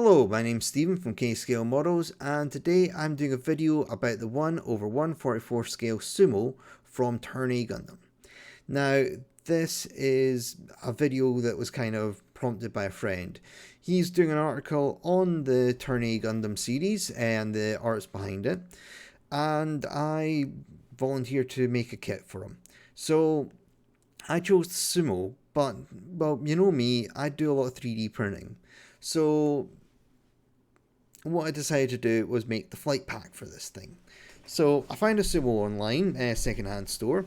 Hello, my name's Stephen from K-Scale Models, and today I'm doing a video about the 1/144 scale Sumo from Turn A Gundam. Now, this is a video that was kind of prompted by a friend. He's doing an article on the Turn A Gundam series and the arts behind it, and I volunteered to make a kit for him. So, I chose the Sumo, but, well, you know me, I do a lot of 3D printing. So what I decided to do was make the flight pack for this thing. So I found a Sumo online, a secondhand store.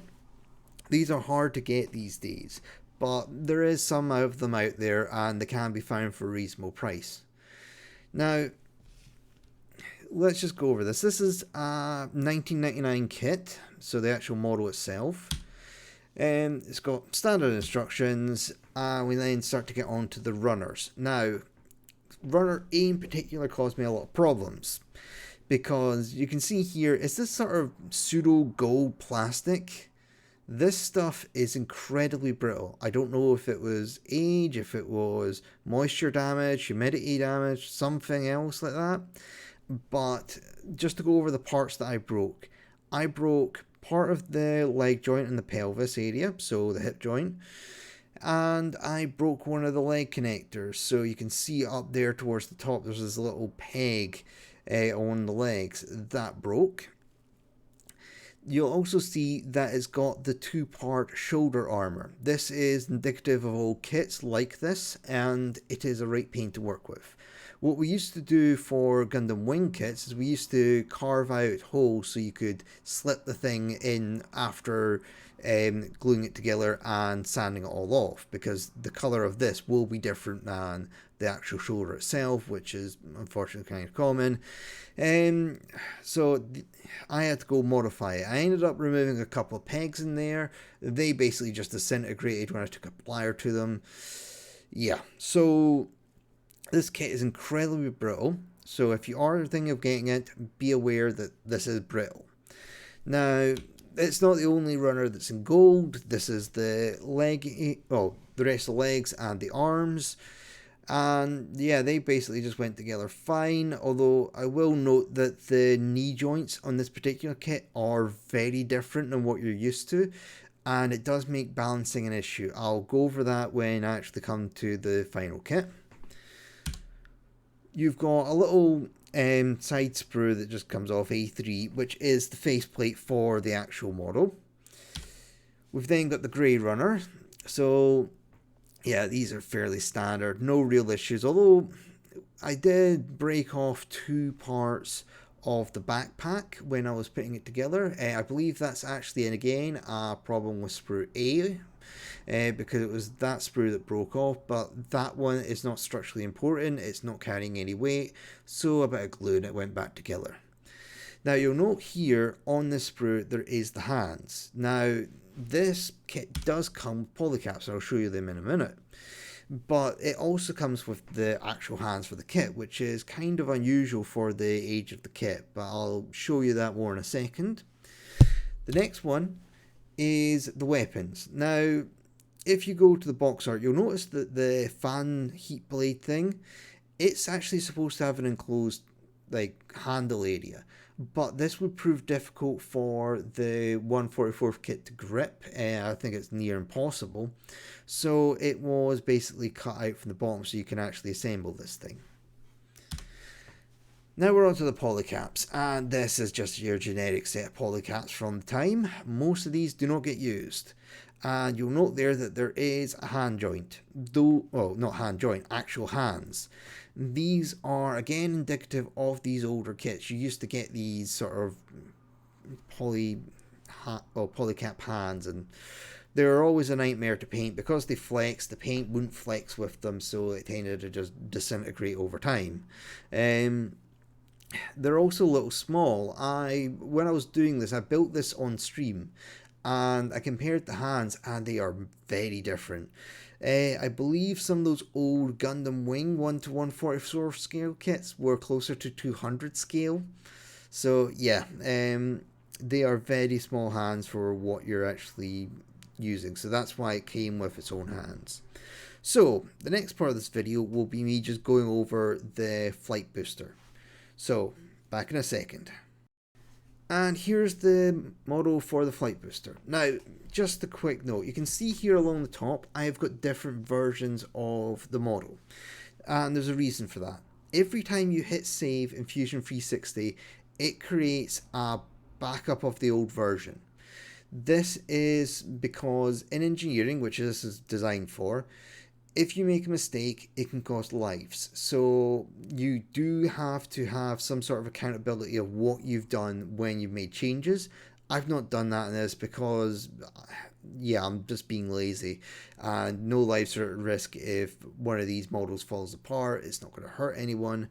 These are hard to get these days, but there is some of them out there and they can be found for a reasonable price. Now, let's just go over this. This is a 1999 kit, so the actual model itself. It's got standard instructions, and we then start to get on to the runners. Now, runner A in particular caused me a lot of problems because you can see here it's this sort of pseudo gold plastic. This stuff is incredibly brittle. I don't know if it was age, if it was moisture damage, humidity damage, something else like that. But just to go over the parts that I broke part of the leg joint in the pelvis area, so the hip joint, and I broke one of the leg connectors. So you can see up there towards the top there's this little peg on the legs that broke. You'll also see that it's got the two-part shoulder armor. This is indicative of all kits like this, and it is a right pain to work with. What we used to do for Gundam Wing kits is we used to carve out holes so you could slip the thing in after gluing it together and sanding it all off, because the colour of this will be different than the actual shoulder itself, which is unfortunately kind of common. So I had to go modify it. I ended up removing a couple of pegs in there. They basically just disintegrated when I took a plier to them. Yeah, so this kit is incredibly brittle. So if you are thinking of getting it, be aware that this is brittle. Now, it's not the only runner that's in gold. This is the leg, well, the rest of the legs and the arms. And yeah, they basically just went together fine. Although I will note that the knee joints on this particular kit are very different than what you're used to. And it does make balancing an issue. I'll go over that when I actually come to the final kit. You've got a little side sprue that just comes off A3, which is the faceplate for the actual model. We've then got the grey runner. So yeah, these are fairly standard, no real issues, although I did break off two parts of the backpack when I was putting it together. I believe that's actually, and again, a problem with sprue A, because it was that sprue that broke off, but that one is not structurally important, it's not carrying any weight, so a bit of glue and it went back together. Now you'll note here on this sprue there is the hands. Now this kit does come with polycaps, and I'll show you them in a minute. But it also comes with the actual hands for the kit, which is kind of unusual for the age of the kit, but I'll show you that more in a second. The next one is the weapons. Now, if you go to the box art, you'll notice that the fan heat blade thing, it's actually supposed to have an enclosed handle area, but this would prove difficult for the 1/44 kit to grip. I think it's near impossible, so it was basically cut out from the bottom so you can actually assemble this thing. Now we're on to the polycaps, and this is just your generic set of polycaps from the time. Most of these do not get used, and you'll note there that there is a hand joint, though, well, not hand joint, actual hands. These are again indicative of these older kits. You used to get these sort of polycap hands, and they're always a nightmare to paint because they flex. The paint wouldn't flex with them, so it tended to just disintegrate over time. They're also a little small. When I was doing this, I built this on stream, and I compared the hands, and they are very different. I believe some of those old Gundam Wing 1/144 scale kits were closer to 200 scale. So yeah, they are very small hands for what you're actually using. So that's why it came with its own hands. So the next part of this video will be me just going over the flight booster. So back in a second. And here's the model for the flight booster. Now, just a quick note, you can see here along the top, I've got different versions of the model. And there's a reason for that. Every time you hit save in Fusion 360, it creates a backup of the old version. This is because in engineering, which this is designed for, if you make a mistake, it can cost lives. So you do have to have some sort of accountability of what you've done when you've made changes. I've not done that in this because, yeah, I'm just being lazy. And no lives are at risk if one of these models falls apart. It's not going to hurt anyone.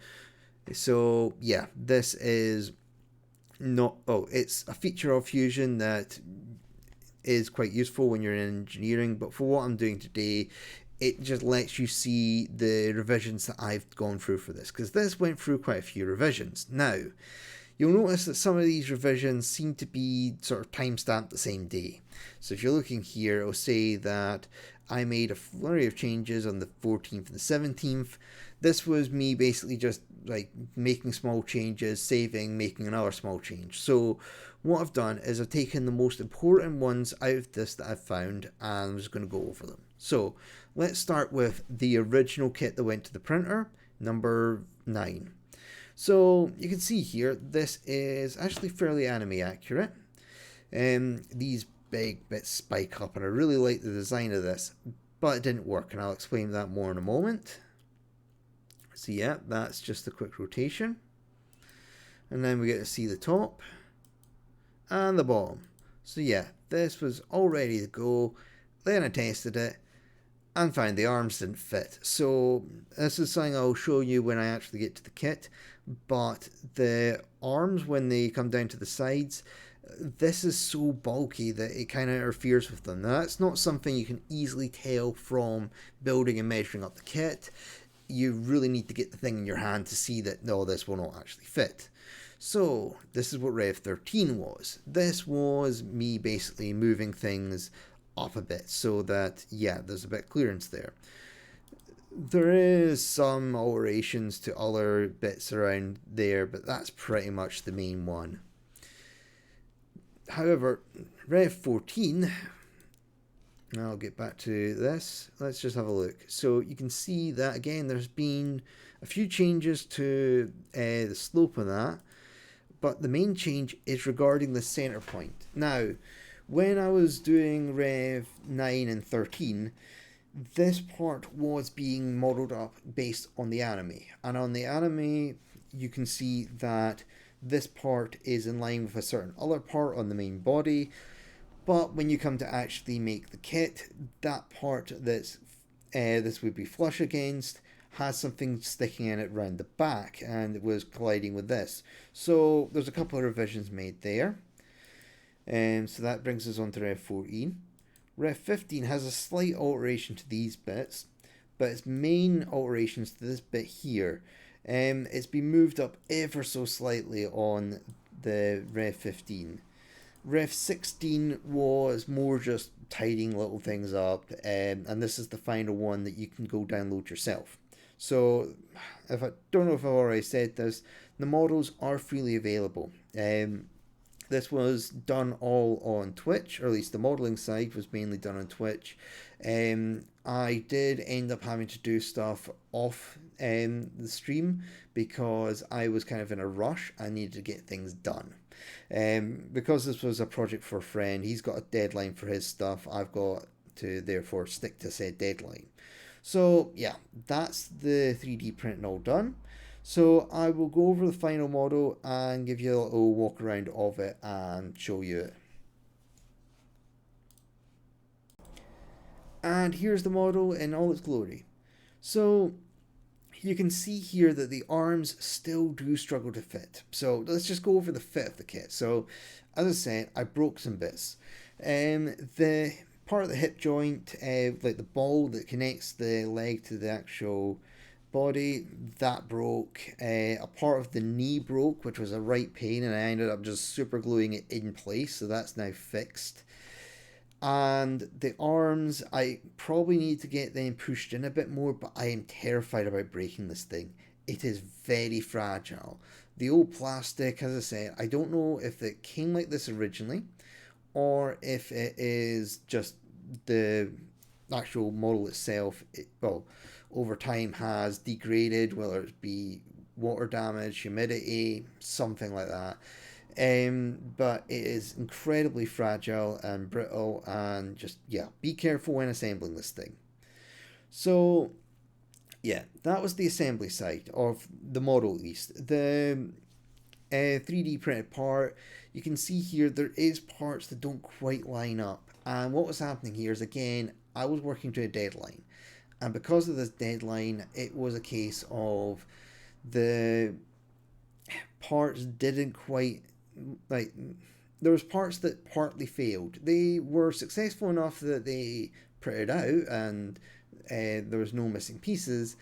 So, yeah, this is not... Oh, it's a feature of Fusion that is quite useful when you're in engineering. But for what I'm doing today, it just lets you see the revisions that I've gone through for this, because this went through quite a few revisions. Now, you'll notice that some of these revisions seem to be sort of time-stamped the same day. So if you're looking here, it'll say that I made a flurry of changes on the 14th and the 17th. This was me basically just like making small changes, saving, making another small change. So what I've done is I've taken the most important ones out of this that I've found, and I'm just going to go over them. So let's start with the original kit that went to the printer, number 9. So you can see here, this is actually fairly anime accurate. These big bits spike up, and I really like the design of this, but it didn't work, and I'll explain that more in a moment. So yeah, that's just a quick rotation. And then we get to see the top and the bottom. So yeah, this was all ready to go. Then I tested it and found the arms didn't fit. So this is something I'll show you when I actually get to the kit. But the arms, when they come down to the sides, this is so bulky that it kind of interferes with them. Now, that's not something you can easily tell from building and measuring up the kit. You really need to get the thing in your hand to see that, no, this will not actually fit. So this is what Rev 13 was. This was me basically moving things up a bit so that, yeah, there's a bit of clearance there. There is some alterations to other bits around there, but that's pretty much the main one. However, Rev 14, I'll get back to this. Let's just have a look. So you can see that, again, there's been a few changes to the slope of that, but the main change is regarding the center point. Now, when I was doing Rev 9 and 13, this part was being modeled up based on the anime. And on the anime, you can see that this part is in line with a certain other part on the main body. But when you come to actually make the kit, that part that's this would be flush against has something sticking in it around the back, and it was colliding with this. So there's a couple of revisions made there. So that brings us on to Rev 14. Rev 15 has a slight alteration to these bits, but its main alterations to this bit here, it's been moved up ever so slightly on the Rev 15. Rev 16 was more just tidying little things up, and this is the final one that you can go download yourself. So, if I don't know if I've already said this, the models are freely available. This was done all on Twitch, or at least the modelling side was mainly done on Twitch. I did end up having to do stuff off the stream because I was kind of in a rush. I needed to get things done. Because this was a project for a friend, he's got a deadline for his stuff. I've got to therefore stick to said deadline. So yeah, that's the 3D printing all done. So I will go over the final model and give you a little walk around of it and show you it. And here's the model in all its glory. So you can see here that the arms still do struggle to fit. So let's just go over the fit of the kit. So as I said, I broke some bits. The part of the hip joint, like the ball that connects the leg to the actual body, that broke. A part of the knee broke, which was a right pain, and I ended up just super gluing it in place, so that's now fixed. And the arms, I probably need to get them pushed in a bit more, but I am terrified about breaking this thing. It is very fragile. The old plastic, as I said, I don't know if it came like this originally or if it is just the actual model itself, well, over time has degraded, whether it be water damage, humidity, something like that. But it is incredibly fragile and brittle, and just, yeah, be careful when assembling this thing. So, yeah, that was the assembly side of the model, at least. The 3D printed part, you can see here there is parts that don't quite line up. And what was happening here is, again, I was working to a deadline. And because of this deadline, it was a case of the parts didn't quite, like, there was parts that partly failed. They were successful enough that they printed out and there was no missing pieces,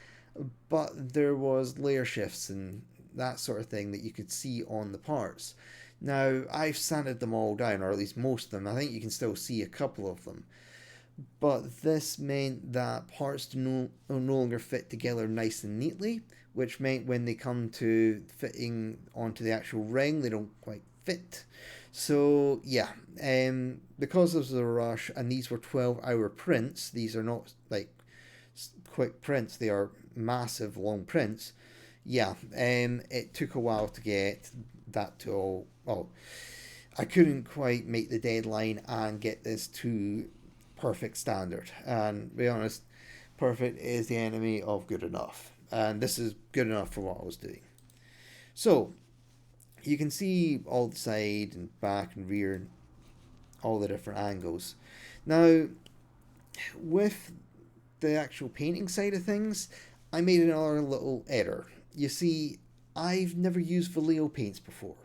but there was layer shifts and that sort of thing that you could see on the parts. Now, I've sanded them all down, or at least most of them. I think you can still see a couple of them. But this meant that parts no longer fit together nice and neatly, which meant when they come to fitting onto the actual ring, they don't quite fit. So, yeah, because there was a rush and these were 12-hour prints, these are not like quick prints, they are massive long prints. Yeah, it took a while to get that to all. Oh, I couldn't quite make the deadline and get this to perfect standard. And to be honest, perfect is the enemy of good enough. And this is good enough for what I was doing. So you can see all the side and back and rear and all the different angles. Now, with the actual painting side of things, I made another little error. You see, I've never used Vallejo paints before.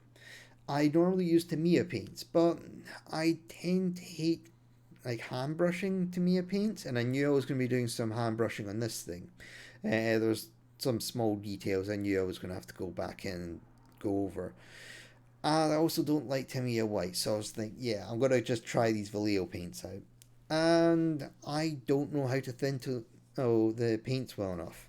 I normally use Tamiya paints, but I tend to hate like hand brushing Tamiya paints, and I knew I was going to be doing some hand brushing on this thing. There's some small details I knew I was going to have to go back in and go over. And I also don't like Tamiya white, so I was thinking, yeah, I'm going to just try these Vallejo paints out. And I don't know how to thin to the paints well enough.